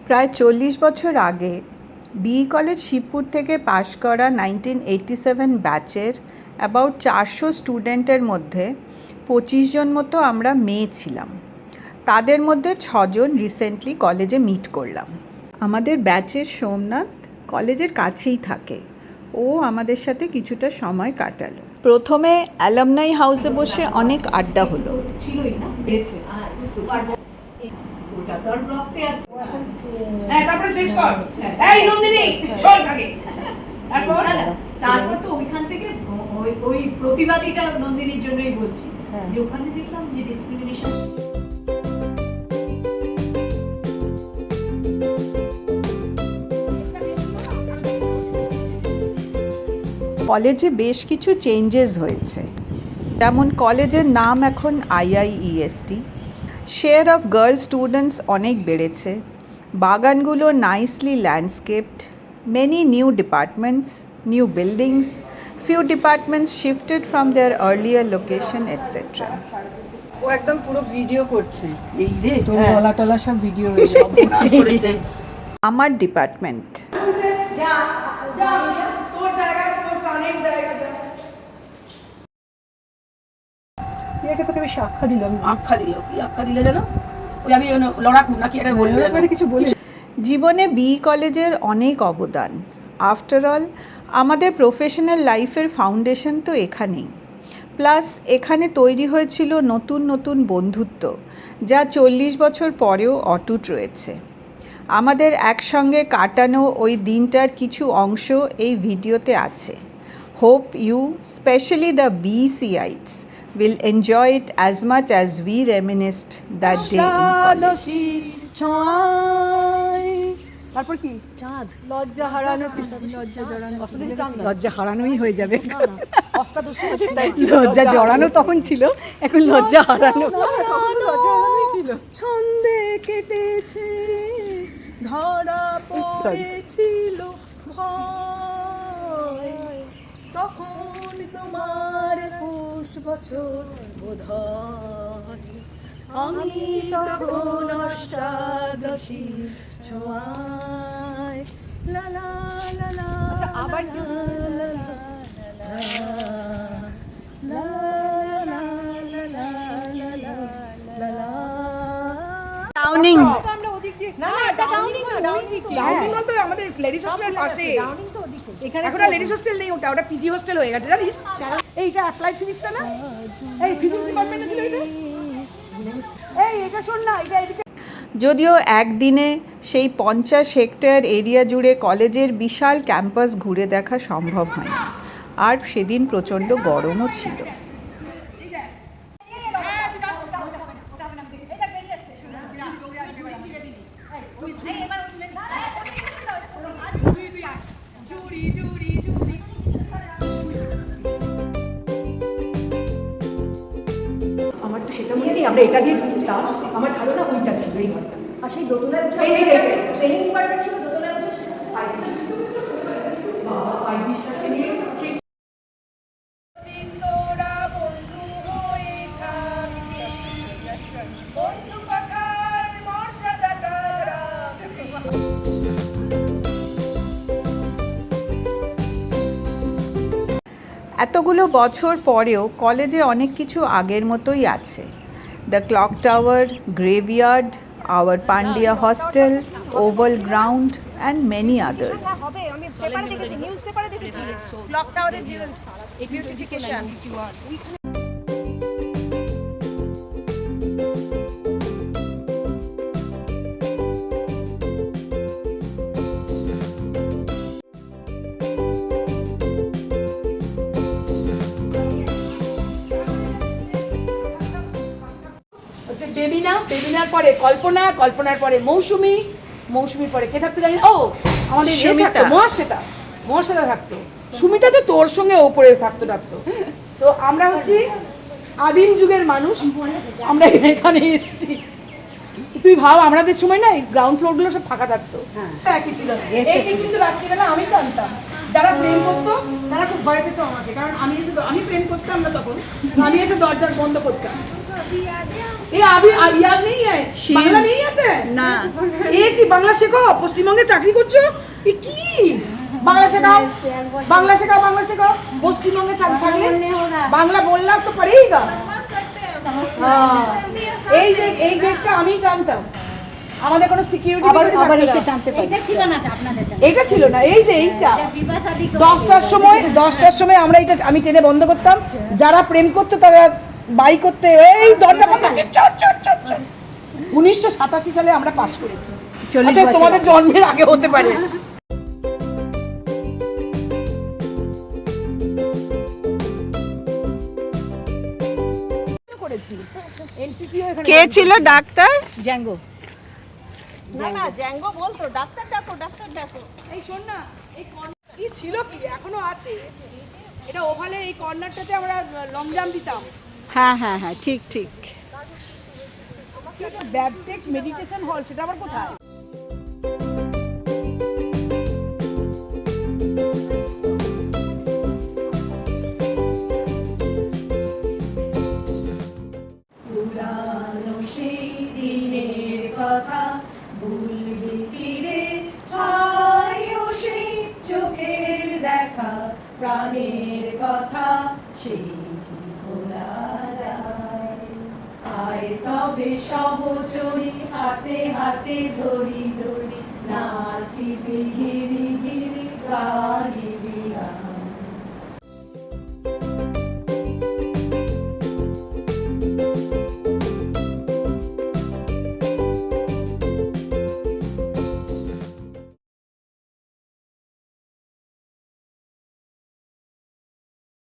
প্রায় 40 বছর আগে বিই কলেজ শিবপুর থেকে পাশ করা 1987 ব্যাচের অ্যাবাউট 400 স্টুডেন্টের মধ্যে 25 জন মতো আমরা মেয়ে ছিলাম। তাদের মধ্যে 6 জন রিসেন্টলি কলেজে মিট করলাম। আমাদের ব্যাচের সোমনাথ কলেজের কাছেই থাকে, ও আমাদের সাথে কিছুটা সময় কাটালো। প্রথমে অ্যালামনাই হাউসে বসে অনেক আড্ডা হলো। তারপর তো ওইখান থেকে ওই প্রতিবাদীটা নন্দিনীর জন্যই বলছি যে ওখানে দেখলাম যে ডিসক্রিমিনেশন। কলেজে বেশ কিছু চেঞ্জেস হয়েছে, যেমন কলেজের নাম এখন IIEST। Share of girl students অনেক বেড়েছে, বাগানগুলো nicely landscaped, many new departments, new buildings, few departments shifted from their earlier location, etc. ও একদম পুরো ভিডিও করছে, এই রে তোর গলা টলা সব ভিডিও হয়েছে। আমার ডিপার্টমেন্ট তোকে বেশি আখ্যা দিলাম। আখ্যা দিল জানো, ওই আমি লড়াকু নাকি এটা বললো কিছু বলি। জীবনে বিই কলেজের অনেক অবদান। আফটার অল আমাদের প্রফেশনাল লাইফের ফাউন্ডেশন তো এখানেই। প্লাস এখানে তৈরি হয়েছিল নতুন নতুন বন্ধুত্ব, যা 40 বছর পরেও অটুট রয়েছে। আমাদের একসঙ্গে কাটানো ওই দিনটার কিছু অংশ এই ভিডিওতে আছে। Hope you, specially the BCites, will enjoy it as much as we reminisced that day in college. তারপর কি চাঁদ লজ্জা হারানো, লজ্জা হারানোই হয়ে যাবে। লজ্জা জড়ানো তখন ছিল, এখন লজ্জা হারানো। ছন্দে কেটেছে ধরা পড়েছিল ভয়, তখন তোমার 20 বছর বোধহয়, আমি তখন অষ্টাদশী ছোঁয়ায়। লা লা লা লা আবার টাউনিং আমাদের লেডিস হোস্টেলের পাশে, এখানে এখন লেডিস হোস্টেল নেই, ওটা পিজি হোস্টেল হয়ে গেছে জানিস। এইটা অ্যাপ্লাইড ফিজিক্সটা না, এই ফিজিক্স ডিপার্টমেন্টে ছিল এটা। এই এটা শোন না, এটা এদিকে। যদিও একদিনে সেই 50 হেক্টর এরিয়া জুড়ে কলেজের বিশাল ক্যাম্পাস ঘুরে দেখা সম্ভব হয়নি, আর সেদিন প্রচণ্ড গরমও ছিল। আমার তো সেটা মনে নেই, আমরা এটা দিয়ে বুঝতাম। আমার ধারণা ওইটা ছিল, এই ঘরটা। আর সেই দোতলায় ট্রেনিং ডিপার্টমেন্ট ছিল, দোতলায় বিশ্বাসকে নিয়ে এতগুলো বছর পরেও কলেজে অনেক কিছু আগের মতোই আছে। The clock tower, graveyard, our Pandya hostel, oval ground and many others. বেবিনার পরে কল্পনা, কল্পনার পরে মৌসুমী, মৌসুমীর পরে কে থাকতো জানি, ও আমাদের মহাশ্বেতা থাকতো। সুমিতা তো তোর সঙ্গে ওপরে থাকতো। তো আমরা হচ্ছি আদিম যুগের মানুষ, আমরা এখানে এসেছি। তুই ভাব আমাদের সময় না গ্রাউন্ড ফ্লোর গুলো সব ফাঁকা থাকতো, একই ছিল। এই কিন্তু রাত্রিবেলা আমি টানতাম, যারা প্রেম করতো তারা খুব ভয় পেত আমাকে, কারণ আমি প্রেম করতাম না তখন, আমি এসে দরজা বন্ধ করতাম। ये अभी याद नहीं है বাংলা नहीं आता है না এ কি বাংলা শেখো পশ্চিমবঙ্গে চাকরি করছো এ কি বাংলা শেখাও বাংলা শেখাও বাংলা শেখাও পশ্চিমবঙ্গে চাকরি থাকলে বাংলা বললাম তো পড়েইগা হ্যাঁ এই গেটটা আমি জানতাম আমাদের কোনো সিকিউরিটি আবার এসে টানতে পারি এটা ছিল না তো আপনাদের এটা ছিল না এই যে এইটা বিবাসাদি 10টার সময় আমরা এটা আমি টেনে বন্ধ করতাম যারা প্রেম করতো তারা বাই করতে এই দরজা বন্ধ করছে, চট চট চট চট 1987 সালে আমরা পাস করেছি 40 আচ্ছা, বছর তোমাদের জন্মের আগে হতে পারে করেছি এনসিসিও এখানে কে ছিল ডাক্তার জ্যাঙ্গো না না জ্যাঙ্গো বলতো ডাক্তার ডাকো এই শোন না এই কর্নার কি ছিল কি এখনো আছে এটা ওভালের এই কর্নারটাতে আমরা লং জাম্প দিতাম হ্যাঁ হ্যাঁ হ্যাঁ ঠিক ঠিক ব্যাবটেক মেডিটেশন হল সেটা আবার কোথায় পুরানো সেই দিনের কথা ভুলবি কি রে হায় ও সেই চোখের দেখা প্রাণের কথা সেই কি ভোলা যায় আয় তবে সহচরি হাতে হাতে ধরি ধরি নাচিবি ঘিরি ঘিরি গা